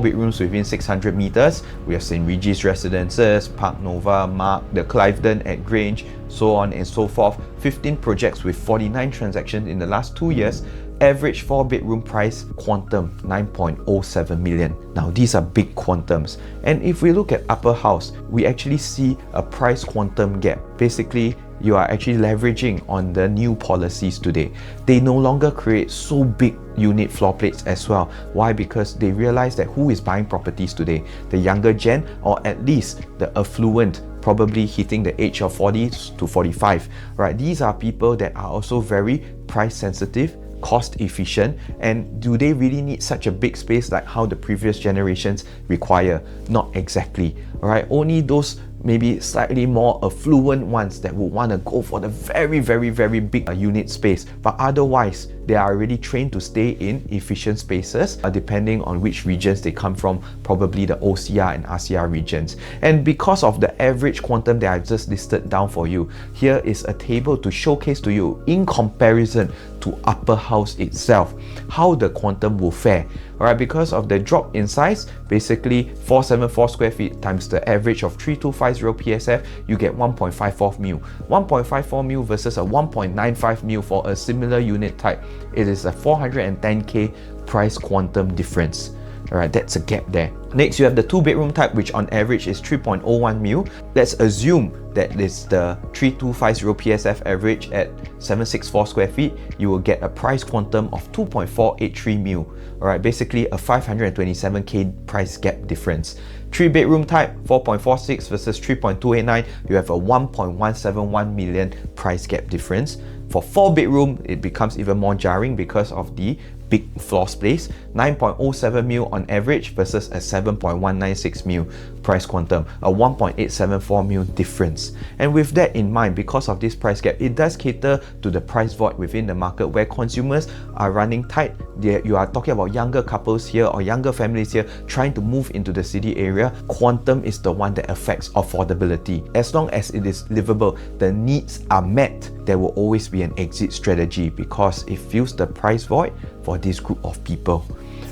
bedrooms within 600 meters. We have St. Regis Residences, Park Nova, Mark, the Cliveden at Grange, so on and so forth. 15 projects with 49 transactions in the last 2 years. Average 4-bedroom price quantum 9.07 million. Now these are big quantums, and if we look at upper house, we actually see a price quantum gap. Basically, you are actually leveraging on the new policies today. They no longer create so big unit floor plates as well. Why? Because they realize that who is buying properties today? The younger gen, or at least the affluent, probably hitting the age of 40 to 45, right? These are people that are also very price sensitive, cost efficient, and do they really need such a big space like how the previous generations require? Not exactly. Alright, only those maybe slightly more affluent ones that would want to go for the very big unit space, but otherwise they are already trained to stay in efficient spaces, depending on which regions they come from, probably the OCR and RCR regions. And because of the average quantum that I've just listed down for you, here is a table to showcase to you in comparison to upper house itself how the quantum will fare. Alright, because of the drop in size, basically 474 square feet times the average of 3250 PSF, you get 1.54 mil. 1.54 mil versus a 1.95 mil for a similar unit type. It is a 410k price quantum difference. Alright, that's a gap there. Next, you have the 2-bedroom type, which on average is 3.01 mil. Let's assume that is the 3250 PSF average at 764 square feet. You will get a price quantum of 2.483 mil. Alright, basically a 527k price gap difference. 3-bedroom type, 4.46 versus 3.289, you have a 1.171 million price gap difference. For 4-bedroom, it becomes even more jarring because of the big floor space, 9.07 mil on average versus a 7.196 mil price quantum, a 1.874 mil difference. And with that in mind, because of this price gap, it does cater to the price void within the market where consumers are running tight. You are talking about younger couples here or younger families here trying to move into the city area. Quantum is the one that affects affordability. As long as it is livable, the needs are met, there will always be an exit strategy because it fills the price void for this group of people.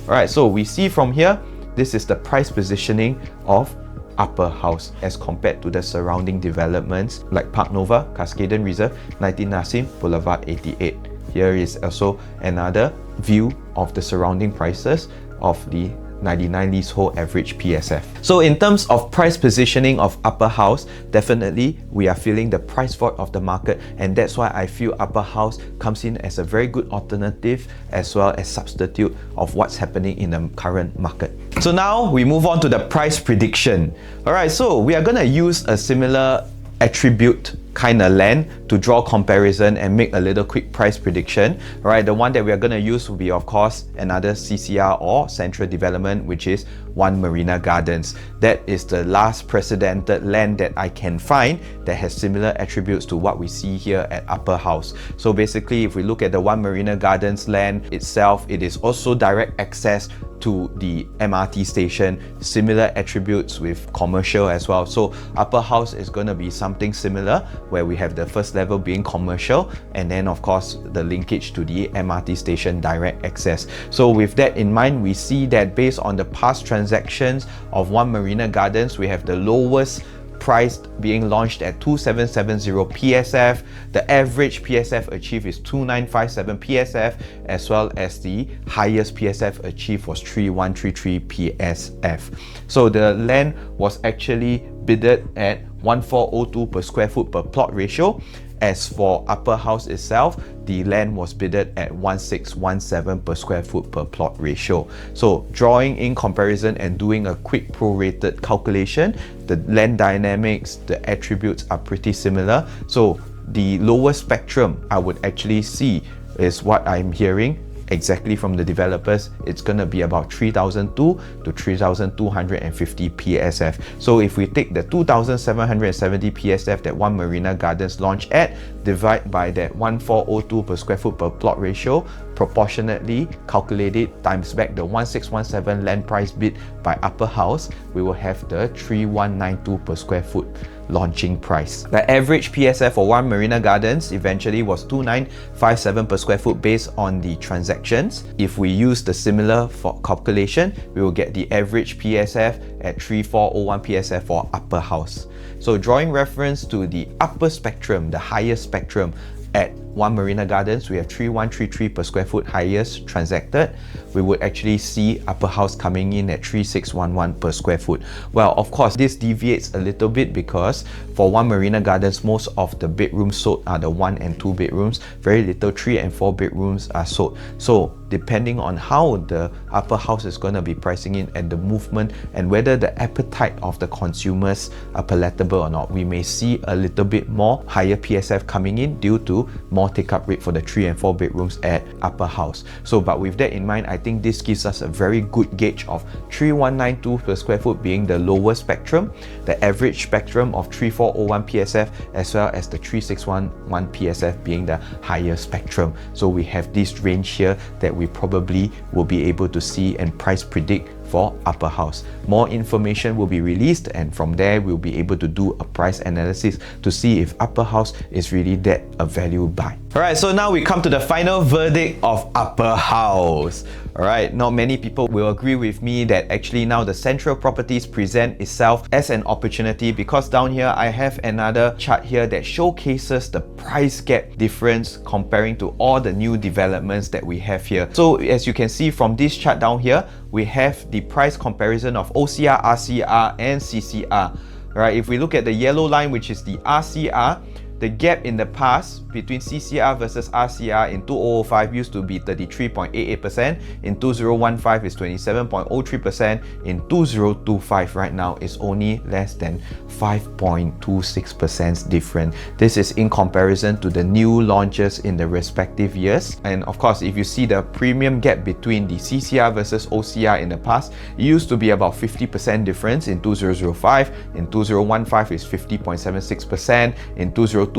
Alright, so we see from here, this is the price positioning of upper house as compared to the surrounding developments like Park Nova, Cascaden Reserve, 19 Nassim, Boulevard 88. Here is also another view of the surrounding prices of the 99 leasehold average PSF. So in terms of price positioning of Upper House, definitely we are feeling the price void of the market, and that's why I feel Upper House comes in as a very good alternative as well as substitute of what's happening in the current market. So now we move on to the price prediction. Alright, so we are gonna use a similar attribute kind of land to draw comparison and make a little quick price prediction. Alright, the one that we are going to use will be, of course, another CCR or central development, which is One Marina Gardens. That is the last precedented land that I can find that has similar attributes to what we see here at Upper House. So basically, if we look at the One Marina Gardens land itself, it is also direct access to the MRT station, similar attributes with commercial as well. So Upper House is going to be something similar, where we have the first level being commercial, and then of course the linkage to the MRT station direct access. So with that in mind, we see that based on the past transactions of One Marina Gardens, we have the lowest price being launched at 2770 PSF. The average PSF achieved is 2957 PSF, as well as the highest PSF achieved was 3133 PSF. So the land was actually bidded at 1402 per square foot per plot ratio. As for Upper House itself, the land was bidded at 1617 per square foot per plot ratio. So drawing in comparison and doing a quick prorated calculation, the land dynamics, the attributes are pretty similar. So the lower spectrum I would actually see is what I'm hearing exactly from the developers. It's going to be about 3002 to 3250 PSF. So if we take the 2770 PSF that One Marina Gardens launched at, divide by that 1402 per square foot per plot ratio, proportionately calculate it times back the 1617 land price bid by Upper House, we will have the 3192 per square foot launching price. The average PSF for One Marina Gardens eventually was 2957 per square foot based on the transactions. If we use the similar for calculation, we will get the average PSF at 3401 PSF for Upper House. So drawing reference to the upper spectrum, the highest spectrum, at One Marina Gardens, we have 3133 per square foot highest transacted. We would actually see Upper House coming in at 3611 per square foot. Well, of course, this deviates a little bit because for One Marina Gardens, most of the bedrooms sold are the 1 and 2 bedrooms. Very little 3 and 4 bedrooms are sold. So depending on how the Upper House is going to be pricing in and the movement and whether the appetite of the consumers are palatable or not, we may see a little bit more higher PSF coming in due to more take-up rate for the 3 and 4 bedrooms at Upper House. So but with that in mind, I think this gives us a very good gauge of 3192 per square foot being the lower spectrum, the average spectrum of 3401 PSF, as well as the 3611 PSF being the higher spectrum. So we have this range here that we probably will be able to see and price predict for Upper House. More information will be released, and from there we'll be able to do a price analysis to see if Upper House is really that a value buy. Alright, so now we come to the final verdict of Upper House. Alright, not many people will agree with me that actually now the central properties present itself as an opportunity, because down here I have another chart here that showcases the price gap difference comparing to all the new developments that we have here. So as you can see from this chart down here, we have the price comparison of OCR, RCR and CCR. Right, if we look at the yellow line, which is the RCR, the gap in the past between CCR versus RCR in 2005 used to be 33.88%, in 2015 is 27.03%, in 2025 right now is only less than 5.26% different. This is in comparison to the new launches in the respective years. And of course, if you see the premium gap between the CCR versus OCR in the past, it used to be about 50% difference in 2005, in 2015 is 50.76%, in 2025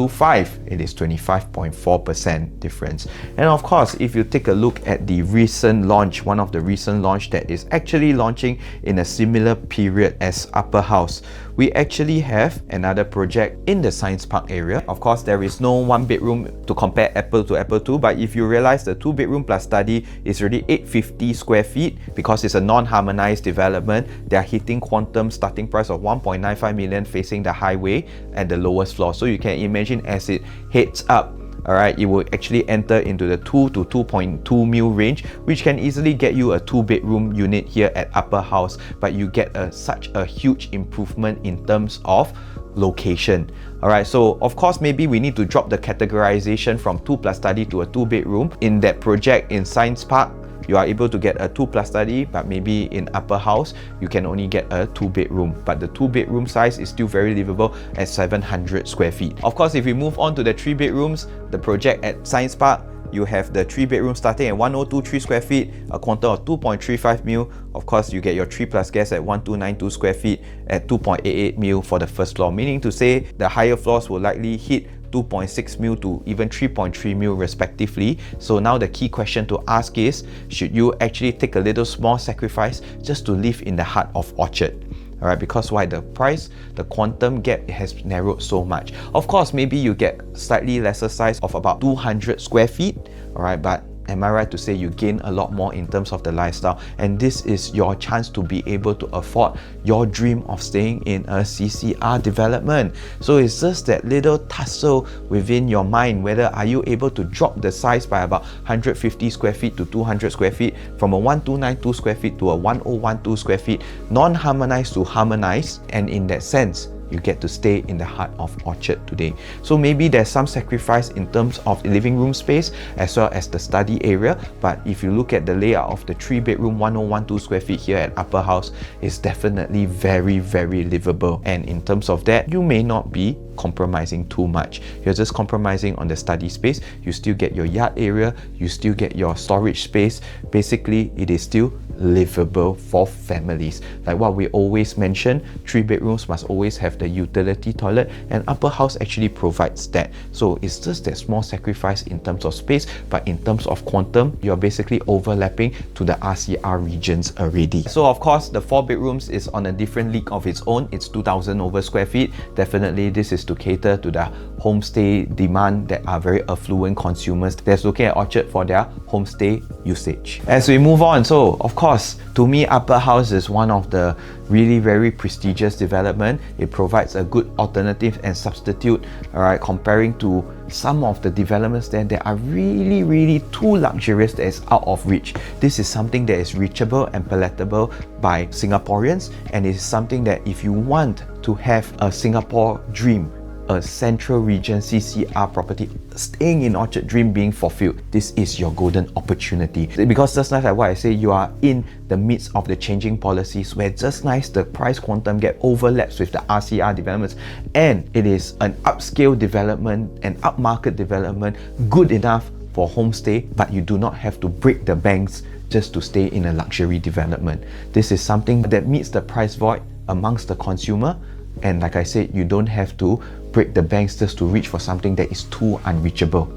it is 25.4% difference. And of course, if you take a look at the recent launch, one of the recent launch that is actually launching in a similar period as Upper House, we actually have another project in the Science Park area. Of course, there is no one bedroom to compare apple to apple to, but if you realize the 2 bedroom plus study is already 850 square feet, because it's a non-harmonized development, they are hitting quantum starting price of 1.95 million facing the highway at the lowest floor. So you can imagine as it heads up alright, it will actually enter into the 2 to 2.2 mil range, which can easily get you a 2-bedroom unit here at Upper House, but you get such a huge improvement in terms of location. Alright, so of course maybe we need to drop the categorization from 2+ study to a 2-bedroom. In that project in Science Park, you are able to get a 2+ study, but maybe in Upper House you can only get a 2-bedroom, but the 2-bedroom size is still very livable at 700 square feet. Of course, if we move on to the 3 bedrooms, the project at Science Park, you have the 3 bedroom starting at 1023 square feet, a quantum of 2.35 mil. Of course, you get your 3+ guests at 1292 square feet at 2.88 mil for the first floor, meaning to say the higher floors will likely hit 2.6 mil to even 3.3 mil respectively. So now the key question to ask is, should you actually take a little small sacrifice just to live in the heart of Orchard? Alright, because why? The price, the quantum gap has narrowed so much. Of course, maybe you get slightly lesser size of about 200 square feet, alright, but am I right to say you gain a lot more in terms of the lifestyle? And this is your chance to be able to afford your dream of staying in a CCR development. So it's just that little tussle within your mind, whether are you able to drop the size by about 150 square feet to 200 square feet, from a 1292 square feet to a 1012 square feet, non-harmonized to harmonized, and in that sense, you get to stay in the heart of Orchard today. So maybe there's some sacrifice in terms of living room space as well as the study area, but if you look at the layout of the 3-bedroom 1012 square feet here at Upper House, it's definitely very, very livable. And in terms of that, you may not be compromising too much. You're just compromising on the study space. You still get your yard area, you still get your storage space. Basically, it is still livable for families. Like what we always mention, 3 bedrooms must always have the utility toilet, and Upper House actually provides that. So it's just that small sacrifice in terms of space, but in terms of quantum, you're basically overlapping to the RCR regions already. So of course, the 4 bedrooms is on a different league of its own. It's 2,000 over square feet. Definitely this is to cater to the homestay demand that are very affluent consumers that's looking at Orchard for their homestay usage. As we move on, so of course, to me, Upper House is one of the really very prestigious development. It provides a good alternative and substitute, alright, comparing to some of the developments there that are really too luxurious that is out of reach. This is something that is reachable and palatable by Singaporeans, and it is something that if you want to have a Singapore dream, a central region CCR property, staying in Orchard dream being fulfilled, this is your golden opportunity. Because just like what I say, you are in the midst of the changing policies where just nice the price quantum gap overlaps with the RCR developments, and it is an upscale development, an upmarket development, good enough for homestay, but you do not have to break the banks just to stay in a luxury development. This is something that meets the price void amongst the consumer, and like I said, you don't have to break the banks just to reach for something that is too unreachable.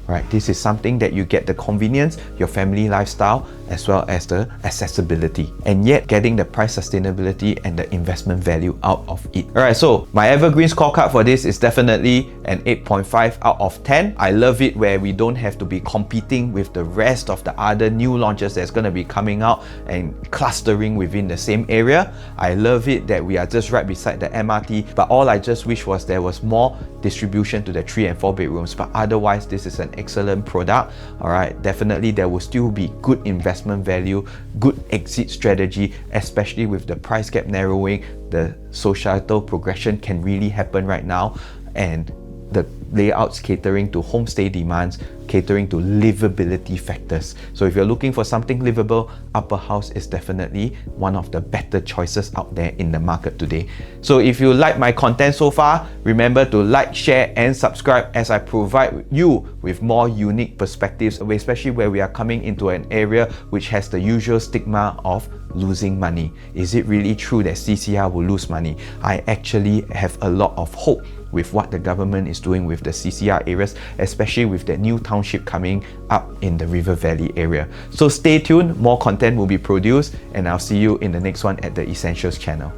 Right? This is something that you get the convenience, your family lifestyle, as well as the accessibility, and yet getting the price sustainability and the investment value out of it. Alright, so my evergreen scorecard for this is definitely an 8.5 out of 10. I love it where we don't have to be competing with the rest of the other new launches that's going to be coming out and clustering within the same area. I love it that we are just right beside the MRT, but all I just wish was there was more distribution to the 3 and 4 bedrooms, but otherwise this is an excellent product. Alright, definitely there will still be good investment value, good exit strategy, especially with the price gap narrowing. The societal progression can really happen right now, and the layouts catering to homestay demands, catering to livability factors. So if you're looking for something livable, Upper House is definitely one of the better choices out there in the market today. So if you like my content so far, remember to like, share and subscribe as I provide you with more unique perspectives, especially where we are coming into an area which has the usual stigma of losing money. Is it really true that CCR will lose money? I actually have a lot of hope with what the government is doing with the CCR areas, especially with the new township coming up in the River Valley area. So stay tuned, more content will be produced, and I'll see you in the next one at the Essentials channel.